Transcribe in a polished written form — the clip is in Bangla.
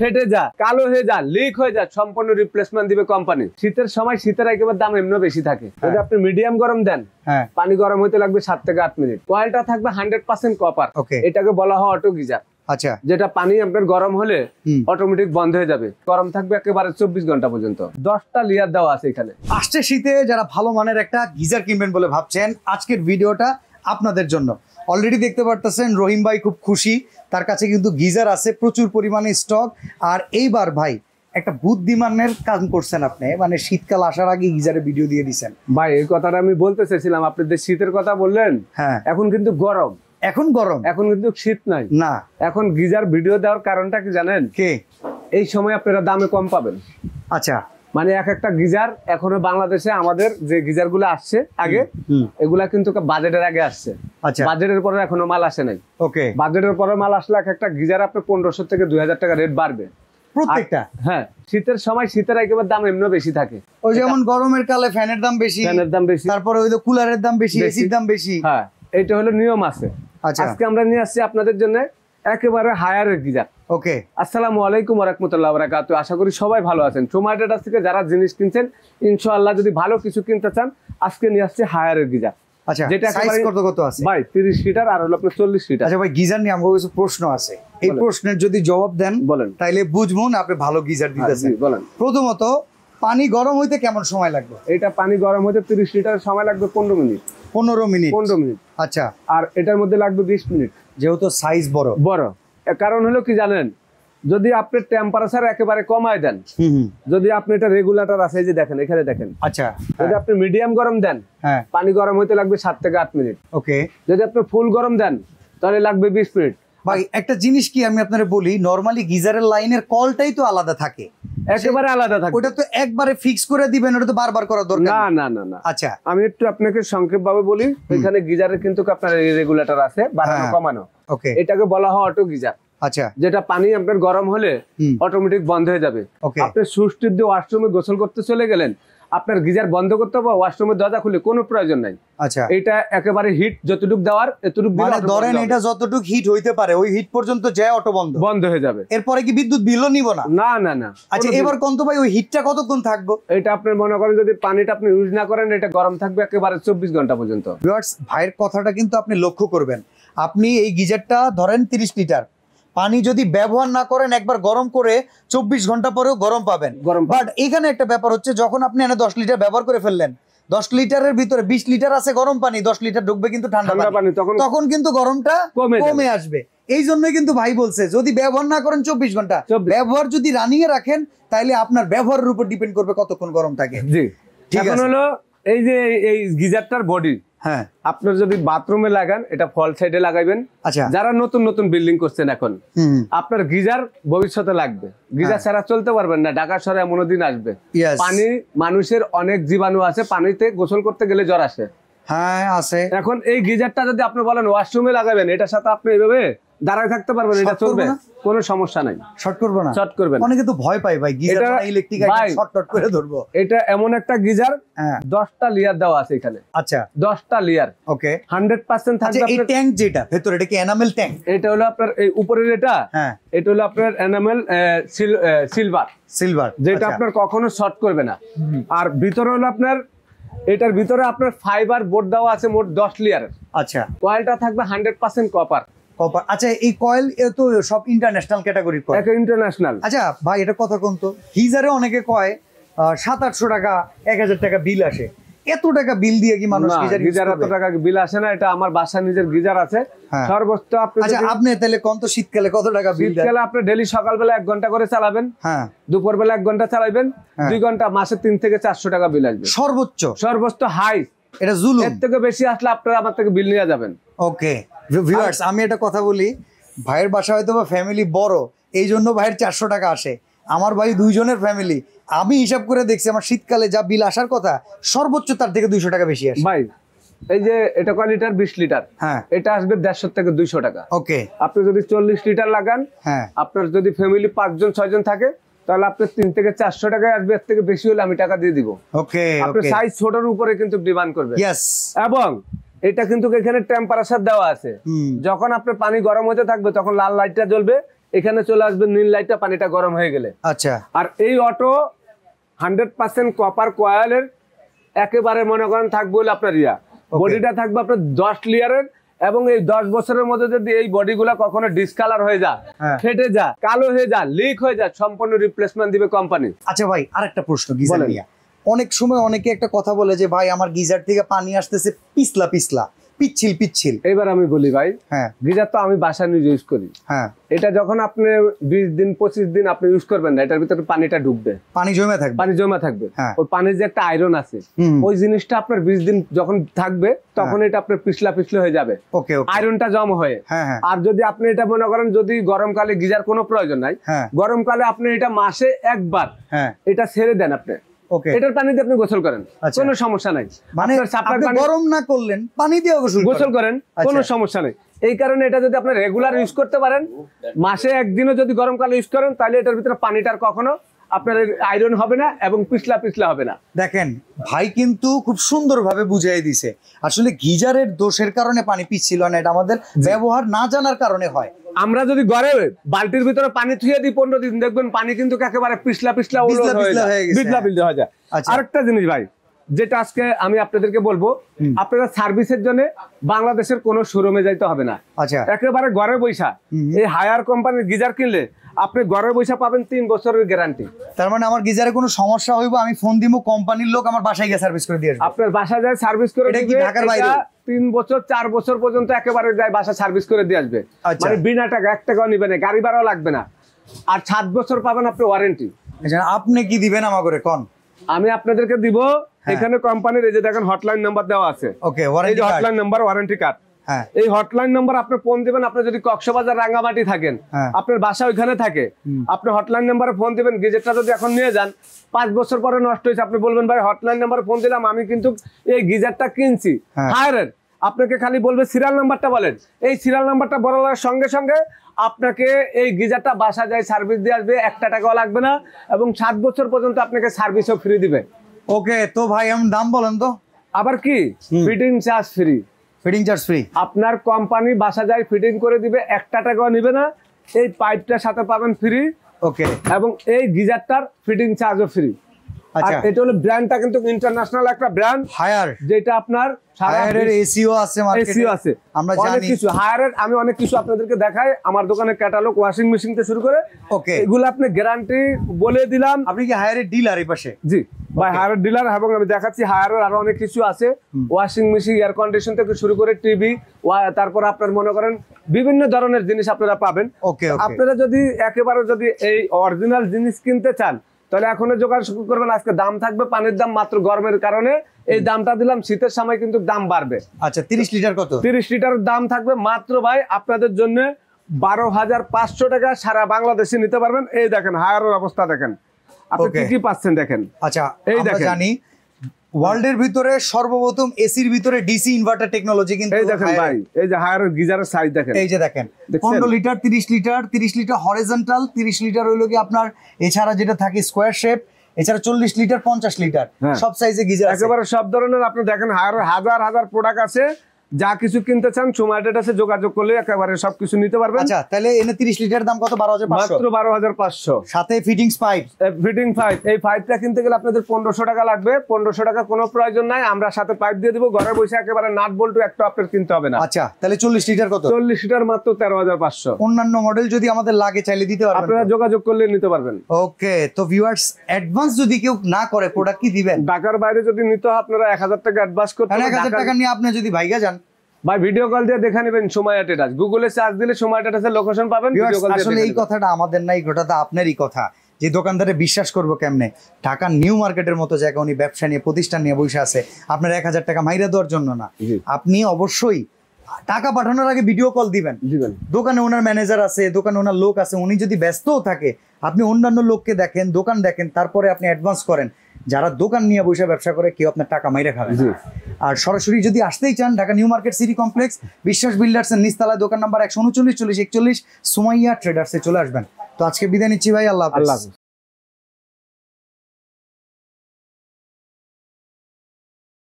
ফেটে যা, কালো হয়ে যা, লিক হয়ে যা, সম্পূর্ণ রিপ্লেসমেন্ট দিবে কোম্পানি। শীতের সময় শীতের একেবারে দাম এমনি বেশি থাকে। যদি আপনি মিডিয়াম গরম দেন, পানি গরম হইতে লাগবে 7 থেকে 8 মিনিট। কয়েলটা থাকবে 100% কপার। এটাকে বলা হয় অটো গিজার। আচ্ছা, যেটা পানি আপনার গরম হলে অটোমেটিক বন্ধ হয়ে যাবে, গরম থাকবে একেবারে 24 ঘন্টা পর্যন্ত। 10টা লেয়ার দেওয়া আছে এখানে। আসছে শীতে যারা ভালো মানের একটা গিজার কিনবেন বলে ভাবছেন, আজকের ভিডিওটা আপনাদের জন্য। অলরেডি দেখতে পারতেছেন রহিম ভাই খুব খুশি, তার কাছে কিন্তু গিজার আছে প্রচুর পরিমাণে স্টক। আর এইবার ভাই একটা বুদ্ধিমানের কাজ করছেন আপনি, মানে শীতকাল আসার আগে গিজারে ভিডিও দিয়ে দিচ্ছেন। ভাই এই কথাটা আমি বলতে চাইছিলাম, আপনি যে শীতের কথা বললেন, এখন কিন্তু গরম, এখন কিন্তু শীত নাই না। এখন গিজার ভিডিও দেওয়ার কারণটা কি জানেন? কে এই সময় আপনারা দামে কম পাবেন। আচ্ছা, মানে একটা গিজার এখনো বাংলাদেশে আমাদের যে গিজার গুলো আসছে আগে, এগুলা কিন্তু বাজেটের আগে আসছে। বাজেটের পরে এখনো মাল আসে নাই। ওকে, বাজেটের পরে মাল আসলে একটা গিজার আপনার 1500 থেকে 2000 টাকা রেট বাড়বে প্রত্যেকটা। হ্যাঁ, শীতের সময় শীতের একেবারে দাম এমনি বেশি থাকে। ওই যেমন গরমের কালে ফ্যানের দাম বেশি, তারপরে ওই কুলারের দাম বেশি, এসির দাম বেশি। হ্যাঁ, এইটা হলো নিয়ম আছে। আজকে আমরা নিয়ে আসছি আপনাদের জন্য একেবারে হায়ারের গিজার। ওকে, আসসালামু আলাইকুম ওয়া রাহমাতুল্লাহি ওয়া বারাকাতুহু। আশা করি সবাই ভালো আছেন। ট্রুমার ট্রেডার্স থেকে যারা জিনিস কিনছেন, ইনশাআল্লাহ যদি ভালো কিছু কিনতে চান, আজকে নিয়ে আসছি হায়ারের গিজার। আচ্ছা, যেটা সাইজ কত আছে ভাই? 30 লিটার আর হলো আপনার 40 লিটার। আচ্ছা ভাই, গিজার নিয়ে আমার কিছু প্রশ্ন আছে, এই প্রশ্নের যদি জবাব দেন বলেন, তাইলে বুঝবো না আপনি ভালো গিজার দিতেছেন। বলেন, প্রথমত পানি গরম হইতে কেমন সময় লাগবে? এটা পানি গরম হইতে 30 লিটার সময় লাগবে 15 মিনিট। 15 মিনিট। আচ্ছা, আর এটার মধ্যে লাগবে 20 মিনিট, যেহেতু সাইজ বড়। কারণ হলো কি জানেন, যদি আপনি টেম্পারেচার একেবারে কমায় দেন, যদি আপনি এটা রেগুলেটর আছে, এই যে দেখেন এখানে দেখেন। আচ্ছা, যদি আপনি মিডিয়াম গরম দেন, পানি গরম হইতে লাগবে 7 থেকে 8 মিনিট। ওকে, যদি আপনি ফুল গরম দেন তাহলে লাগবে 20 মিনিট। ভাই একটা জিনিস কি আমি আপনারে বলি, নরমালি গিজারের লাইনের কলটাই তো আলাদা থাকে, একেবারে আলাদা থাকে। ওটা তো একবারে ফিক্স করে দিবেন, ওটা তো বারবার করা দরকার না। আচ্ছা, আমি একটু আপনাকে সংক্ষেপ ভাবে বলি। এখানে গিজারে কিন্তু আপনার রেগুলেটর আছে, বাড়ানো কমানো। ওকে, এটাকে বলা হয় অটো গিজার। আচ্ছা, যেটা পানি আপনার গরম হলে অটোমেটিক বন্ধ হয়ে যাবে। আপনি সুইচ টিপ দিয়ে ওয়াশরুমে গোসল করতে চলে গেলেন, আপনার গিজার বন্ধ করতে হবে, ওয়াশরুমের দরজা খুলে কোনো প্রয়োজন নাই। আচ্ছা, এটা একেবারে হিট যতটুকু দেওয়ার এতটুকু, মানে ধরেন এটা যতটুকু হিট হইতে পারে ওই হিট পর্যন্ত যায় অটো বন্ধ হয়ে যাবে। এরপরে কি বিদ্যুৎ বিলও নিব না? না। আচ্ছা, এবার কোন তো ভাই ওই হিটটা কতক্ষণ থাকবো? এটা আপনি মনে করেন যদি পানিটা আপনি ইউজ না করেন, এটা গরম থাকবে একেবারে 24 ঘন্টা পর্যন্ত। ভিউয়ার্স, ভাইয়ের কথাটা কিন্তু আপনি লক্ষ্য করবেন। আপনি এই গিজারটা ধরেন 30 লিটার পানি যদি ব্যবহার না করেন, একবার গরম করে 24 ঘন্টা পরেও গরম পাবেন। বাট এখানে একটা ব্যাপার হচ্ছে, যখন আপনি এনে 10 লিটার ব্যবহার করে ফেললেন, 10 লিটারের ভিতরে 20 লিটার আছে গরম পানি, 10 লিটার ঢুকবে কিন্তু ঠান্ডা পানি, তখন কিন্তু গরমটা কমে আসবে। এই জন্যই কিন্তু ভাই বলছে যদি ব্যবহার না করেন 24 ঘন্টা, ব্যবহার যদি রানিং এ রাখেন, তাহলে আপনার ব্যবহারের উপর ডিপেন্ড করবে কতক্ষণ গরম থাকে। জি, ঠিক আছে। হলো এই যে এই গিজারটার বডি, হ্যাঁ, আপনার যদি বাথরুমে লাগান, এটা ফল সাইডে লাগাইবেন। আচ্ছা, যারা নতুন বিল্ডিং করছেন এখন, আপনার গিজার ভবিষ্যতে লাগবে। গিজার ছাড়া চলতে পারবেন না। ঢাকা শহরে এমন দিন আসবে, পানি, মানুষের অনেক জীবাণু আছে, পানিতে গোসল করতে গেলে জ্বর আসে। হ্যাঁ, আছে। এখন এই গিজারটা যদি আপনি বলেন ওয়াশরুমে লাগাবেন, এটার সাথে আপনি এইভাবে দাঁড়ায় থাকতে পারবেন, এটা চলবে, কোনো সমস্যা নাই। শর্ট করবে না? শর্ট করবে না। অনেকে তো ভয় পায় ভাই, গিজার ইলেকট্রিক আইটেম শর্ট করে ধরবো। এটা এমন একটা গিজার, 10টা লেয়ার দেওয়া আছে এখানে। আচ্ছা, 10টা লেয়ার। ওকে, 100% থাকবে। এই ট্যাঙ্ক যেটা ভেতরে, এটা কি এনামেল ট্যাঙ্ক? এটা হলো আপনার এই উপরের এটা, এটা হলো আপনার এনামেল সিলভার, যেটা আপনার কখনো শর্ট করবে না। আর ভিতরে হলো আপনার, এটার ভিতরে আপনার ফাইবার বোর্ড দেওয়া আছে মোট 10 লেয়ারের। আচ্ছা, কয়েলটা থাকবে 100% কপার। আচ্ছা, এই কয়েল তো সব ইন্টারন্যাশনাল ক্যাটাগরির কয়েল। ইন্টারন্যাশনাল। আচ্ছা ভাই, এটা কথা কোন তো গিজারে অনেকে কয় 700-800 টাকা 1000 টাকা বিল আসে। এত টাকা বিল দিয়ে কি মানুষ গিজার এত টাকা বিল আসে না। এটা আমার বাসার নিজের গিজার আছে। সর্বোচ্চ আপনি তাহলে কোন তো শীতকালে কত টাকা বিল দেন? শীতকালে আপনি ডেইলি সকালবেলা 1 ঘন্টা করে চালাবেন, হ্যাঁ, দুপুরবেলা 1 ঘন্টা চালাবেন, 2 ঘন্টা, মাসে 3 থেকে 400 টাকা বিল আসবে সর্বোচ্চ হাই। এটা জুলুম। এর থেকে বেশি আসলে আপনারা আমার থেকে বিল নিয়ে যাবেন। ওকে ভিউয়ার্স, আমি একটা কথা বলি, ভাইয়ের বাসা হয়তো বা ফ্যামিলি বড়, এই জন্য ভাইয়ের 400 টাকা আসে। আমার ভাই 2 জনের ফ্যামিলি, আমি হিসাব করে দেখছি আমার শীতকালে যা বিল আসার কথা, সর্বোচ্চ তার থেকে 200 টাকা বেশি আসে। ভাই এই যে এটা কয় লিটার? 20 লিটার। হ্যাঁ, এটা আসবে 150 থেকে 200 টাকা। ওকে, আপনি যদি 40 লিটার লাগান, হ্যাঁ, আপনার যদি ফ্যামিলি 5 জন 6 জন থাকে, তাহলে আপনার 3 থেকে 400 টাকায় আসবে। এর থেকে বেশি হলে আমি টাকা দিয়ে দিব। ওকে, আপনার সাইজ ছোটর উপরে কিন্তু ডিমান্ড করবে। ইয়েস, এবং এটা কিন্তু এখানে টেম্পারেচার দেওয়া আছে। যখন আপনার পানি গরম হতে থাকবে, তখন লাল লাইটটা জ্বলবে, এখানে চলে আসবে নীল লাইটটা, পানিটা গরম হয়ে গেলে। আচ্ছা, আর এই অটো 100% কপার কয়েলের, একেবারে মনে করেন থাকবে হলো আপনার বডিটা থাকবে আপনার 10 লেয়ারের, এবং এই 10 বছরের মধ্যে যদি এই বডিগুলা কখনো ডিসকালার হয়ে যায়, ফেটে যায়, কালো হয়ে যায়, লিক হয়ে যায়, সম্পূর্ণ রিপ্লেসমেন্ট দিবে কোম্পানি। আচ্ছা ভাই, আরেকটা প্রশ্ন গিজার নিয়ে। অনেক সময় অনেকে একটা কথা বলে যে ভাই আমার গিজার থেকে পানি আসতেছে পিছলা পিছলা, পিচ্ছিল পিচ্ছিল। এইবার আমি বলি ভাই, গিজার তো আমি বাসা নিজে ইউজ করি। এটা যখন আপনি 20 দিন 25 দিন আপনি ইউজ করবেন না, এটার ভিতরে পানিটা ঢুকবে, পানি জমে থাকবে। ওই পানির যে একটা আয়রন আছে, ওই জিনিসটা আপনার 20 দিন যখন থাকবে তখন এটা আপনার পিছলা পিছলা হয়ে যাবে, আয়রনটা জমা হয়ে। আর যদি আপনি এটা মনে করেন যদি গরমকালে গিজার কোনো প্রয়োজন নাই, গরমকালে আপনি এটা মাসে একবার এটা ছেড়ে দেন, আপনি এটার পানি দিয়ে আপনি গোসল করেন, কোনো সমস্যা নাই। মানে গরম না করলেন, পানি দিয়ে গোসল করেন, কোনো সমস্যা নেই। এই কারণে এটা যদি আপনি রেগুলার ইউজ করতে পারেন, মাসে একদিনও যদি গরমকালে ইউজ করেন, তাহলে এটার ভিতরে পানিটার কখনো আপনার আয়রন হবে না এবং পিছলা পিছলা হবে না। দেখেন ভাই কিন্তু খুব সুন্দরভাবে বুঝিয়ে দিছে, আসলে গিজারের দোষের কারণে পানি পিছছিল না, এটা আমাদের ব্যবহার না জানার কারণে হয়। আমরা যদি ঘরে বালতির ভিতরে পানি থুয়ে দিই 15 দিন, দেখবেন পানি কিন্তু একেবারে পিছলা পিছলা হয়ে যায়। আরেকটা জিনিস ভাই, যেটা আজকে আমি আপনাদেরকে বলবো, আপনারা সার্ভিসের জন্য বাংলাদেশের কোনো শোরুমে যাইতে হবে না। একেবারে ঘরে বৈশা এই হায়ার কোম্পানির গিজার কিনলে আপনি ঘরে বৈশা পাবেন 3 বছরের গ্যারান্টি। তার মানে আমার গিজারে কোনো সমস্যা হইব, আমি ফোন দিব, কোম্পানির লোক আমার বাসায় গিয়ে সার্ভিস করে দিয়ে আসবে। আপনার বাসায় যায় সার্ভিস করে দিবে। এটা ঢাকার বাইরে 3 বছর 4 বছর পর্যন্ত একেবারে যায় বাসা সার্ভিস করে দিয়ে আসবে, মানে বিনা টাকা 1 টাকাও নিবে না, গাড়ি ভাড়াও লাগবে না। আর 7 বছর পাবেন আপনি ওয়ারেন্টি। আপনি কি দিবেন আমাকে কোন? আমি আপনাদেরকে দিব, এখানে কোম্পানির এই যে দেখেন হটলাইন নাম্বার দেওয়া আছে, এই যে হটলাইন নাম্বার, ওয়ারেন্টি কার্ড। এই হটলাইন নাম্বার আপনি ফোন দিবেন, আপনি যদি কক্সবাজার রাঙ্গামাটি থাকেন, আপনার বাসা ওইখানে থাকে, আপনি হটলাইন নাম্বারে ফোন দিবেন। গিজারটা যদি এখন নিয়ে যান, 5 বছর পরে নষ্ট হয়েছে, আপনি বলবেন ভাই হটলাইন নাম্বারে ফোন দিলাম, আমি কিন্তু এই গিজারটা কিনছি হায়ারের, আপনাকে খালি বলবে সিরিয়াল নাম্বারটা বলেন। এই সিরিয়াল নাম্বারটা বলার সঙ্গে সঙ্গে আপনাকে এই গিজারটা বাসা যায় সার্ভিস দিয়ে আসবে, 1 টাকাও লাগবে না, এবং 7 বছর পর্যন্ত আপনাকে সার্ভিসও ফ্রি দিবে। ওকে, তো ভাই আমি দাম বলেন তো। আবার কি, fitting charge free. Fitting charge free, আপনার কোম্পানি বাসা যায় ফিটিং করে দিবে, 1 টাকাও নিবে না, এই পাইপটার সাথে পাবেন ফ্রি। ওকে, এবং এই গিজারটার ফিটিং চার্জও ফ্রি। আচ্ছা, এটা হলো ব্র্যান্ডটা কিন্তু ইন্টারন্যাশনাল একটা ব্র্যান্ড হায়ার, যেটা আপনার হায়ারের এসিও আছে, এসিও আছে, আমরা জানি কিছু হায়ারের। আমি অনেক কিছু আপনাদেরকে দেখাই, আমার দোকানে ক্যাটালগ, ওয়াশিং মেশিন থেকে শুরু করে, ওকে, এগুলো আপনি গ্যারান্টি বলে দিলাম। আপনি কি হায়ারের ডিলার এই পাশে? জি ভাই, হায়ারের ডিলার, এবং আমি দেখাচ্ছি হায়ারের আরো অনেক কিছু আছে, ওয়াশিং মেশিন, এয়ার কন্ডিশন থেকে শুরু করে টিভি, তারপর আপনার মনে করেন বিভিন্ন ধরনের জিনিস আপনারা পাবেন। ওকে, আপনারা যদি একেবারে যদি এই অরিজিনাল জিনিস কিনতে চান, তাহলে এখনো যোগাযোগ করবেন। আজকে দাম থাকবে, পানির দাম মাত্র গরমের কারণে এই দামটা দিলাম, শীতের সময় কিন্তু দাম বাড়বে। আচ্ছা, 30 লিটার কত? 30 লিটার দাম থাকবে মাত্র ভাই আপনাদের জন্য 12,500 টাকা, সারা বাংলাদেশে নিতে পারবেন। এই দেখেন হায়ারের অবস্থা, দেখেন আপনি কি পাচ্ছেন, দেখেন। আচ্ছা, এই দেখেন, জানি ওয়ার্ল্ডের ভিতরে সর্বপ্রথম এসির ভিতরে ডিসি ইনভার্টার টেকনোলজি, কিন্তু এই দেখেন ভাই, এই যে হায়ারের গিজারের সাইজ দেখেন, এই যে দেখেন 15 litre, 30 litre, 30 litre horizontal, 30 litre হইলো কি আপনার, এছাড়া যেটা থাকে স্কোয়ার শেপ, এছাড়া 40 লিটার, 50 লিটার, সব সাইজে গিজার আছে, একেবারে সব ধরনের। আপনি দেখেন হায়ারের হাজার হাজার প্রোডাক্ট আছে, যা কিছু কিনতে চান সোমাইটের কাছে যোগাযোগ করলে একেবারে সবকিছু নিতে পারবেন। আচ্ছা, তাহলে এনে 30 লিটার দাম কত? 12,500, মাত্র 12,500, সাথে ফিটিংস পাইপ। ফিটিং পাইপ, এই পাইপটা কিনতে গেলে আপনাদের 1500 টাকা লাগবে। 1500 টাকা কোনো প্রয়োজন নাই, আমরা সাথে পাইপ দিয়ে দিব, ঘরে বসে একেবারে নাট বল্টু একটা আপনার কিনতে হবে না। আচ্ছা, তাহলে 40 লিটার কত? 40 লিটার মাত্র 13,500। অন্যান্য মডেল যদি আমাদের লাগে চাইলে দিতে পারবেন, আপনারা যোগাযোগ করলে নিতে পারবেন। ওকে, তো ভিউয়ার্স, অ্যাডভান্স যদি কেউ না করে প্রোডাক্ট কি দিবেন? ঢাকার বাইরে যদি নিতে হয় আপনারা 1000 টাকা অ্যাডভান্স করতে হবে। 1000 টাকা নিয়ে আপনি যদি ভাইগা যান ভাই, ভিডিও কল দিয়ে দেখে নেবেন সময় অ্যাটেটাস, গুগলে সার্চ দিলে সময় অ্যাটেটাসের লোকেশন পাবেন। ভিডিও কল দিয়ে আসলে এই কথাটা আমাদের নাই, গোটাটা আপনারই কথা, যে দোকানদারে বিশ্বাস করবো কেমনে? ঢাকা নিউ মার্কেটের মতো জায়গা উনি ব্যবসা নিয়ে, প্রতিষ্ঠান নিয়ে বসে আছে, আপনার 1000 টাকা মাইরা দেওয়ার জন্য না। আপনি অবশ্যই টাকা পাঠানোর আগে ভিডিও কল দিবেন। দোকানে ওনার ম্যানেজার আছে, দোকানে ওনার লোক আছে, উনি যদি ব্যস্তও থাকে, আপনি অন্যান্য লোককে দেখেন, দোকান দেখেন, তারপরে আপনি অ্যাডভান্স করেন। যারা দোকান নিয়ে বসে ব্যবসা করে, কেউ আপনার টাকা মাইরা খাবে। আর সরাসরি যদি আসতেই চান, Dhaka new market city complex, বিশ্বাস বিল্ডার্স এর নিচতলায়, দোকান নাম্বার 139 40 41, সুমাইয়া ট্রেডার্সে চলে আসবেন। তো আজকে বিদায় নিচ্ছি ভাই, আল্লাহ হাফেজ।